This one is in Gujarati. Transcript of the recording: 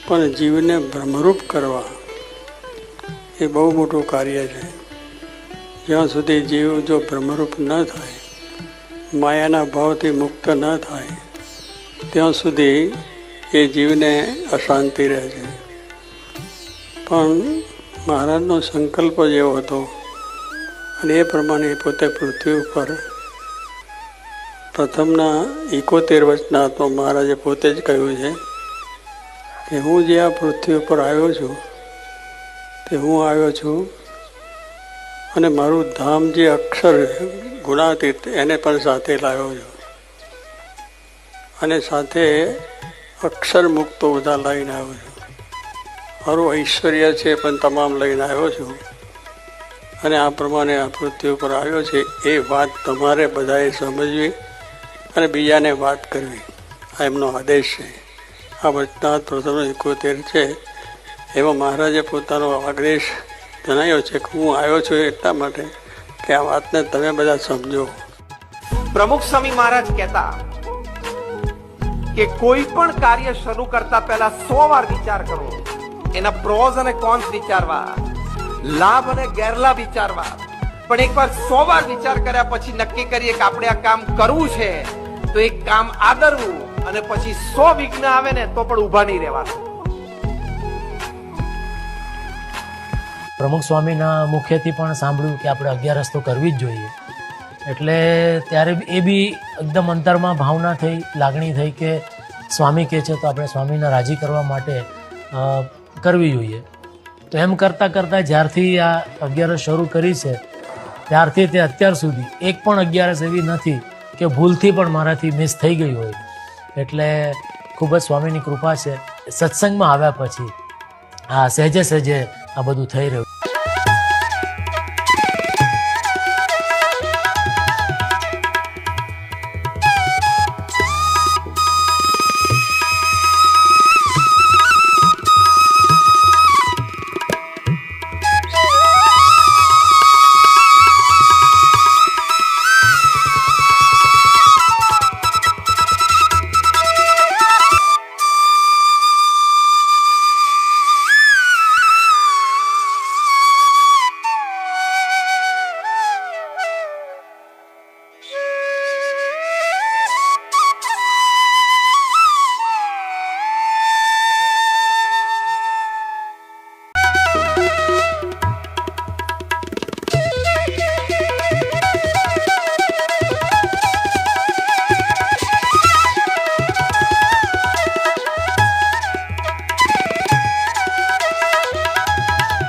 પણ જીવને ભ્રમરૂપ કરવા એ બહુ મોટું કાર્ય છે. જ્યાં સુધી જીવ જો ભ્રમરૂપ ન થાય, માયાના ભાવથી મુક્ત ન થાય, ત્યાં સુધી એ જીવને અશાંતિ રહે છે. પણ મહારાજનો સંકલ્પ જેવો હતો અને એ પ્રમાણે પોતે પૃથ્વી ઉપર પ્રથમના 71 વચનાત્મા મહારાજે પોતે જ કહ્યું છે કે હું જે આ પૃથ્વી ઉપર આવ્યો છું તે હું આવ્યો છું અને મારું ધામ જે અક્ષર ગુણાતીત એને પણ સાથે લાવ્યો છું અને સાથે અક્ષર મુક્તો બધા લઈને આવ્યો છું. મારું ઐશ્વર્ય છે પણ તમામ લઈને આવ્યો છું અને આ પ્રમાણે આ પૃથ્વી ઉપર આવ્યો છે. એ વાત તમારે બધાએ સમજવી અને બીજાને વાત કરવી, આ એમનો આદેશ છે. આ વચનાત્ પ્રથમ 71 છે. એમાં મહારાજે પોતાનો આદેશ જણાવ્યો છે કે હું આવ્યો છું એટલા માટે કે આ વાતને તમે બધા સમજો. પ્રમુખ સ્વામી મહારાજ કહેતા કે કોઈ પણ કાર્ય શરૂ કરતા પહેલા 100 વાર વિચાર કરવો, એના પ્રોઝ અને કોન્સ વિચારવા, લાભ અને ગેરલાભ વિચારવા. પણ એકવાર 100 વાર વિચાર કર્યા પછી નક્કી કરીએ કે આપણે આ કામ કરવું છે તો એક કામ આદરવું અને પછી 100 વિઘ્ન આવે ને તો પણ ઊભા નહીં રહેવાનું. પ્રમુખ સ્વામીના મુખ્યથી પણ સાંભળ્યું કે આપણે 11 તો કરવી જ જોઈએ. એટલે ત્યારે એ બી એકદમ અંતરમાં ભાવના થઈ, લાગણી થઈ કે સ્વામી કહે છે તો આપણે સ્વામીને રાજી કરવા માટે કરવી જોઈએ. તો એમ કરતાં કરતાં જ્યારથી આ 11 શરૂ કરી છે ત્યારથી તે અત્યાર સુધી એક પણ 11 એવી નથી કે ભૂલથી પણ મારાથી મિસ થઈ ગઈ હોય. એટલે ખૂબ જ સ્વામીની કૃપા છે. સત્સંગમાં આવ્યા પછી આ સહેજે સહેજે આ બધું થઈ રહ્યું.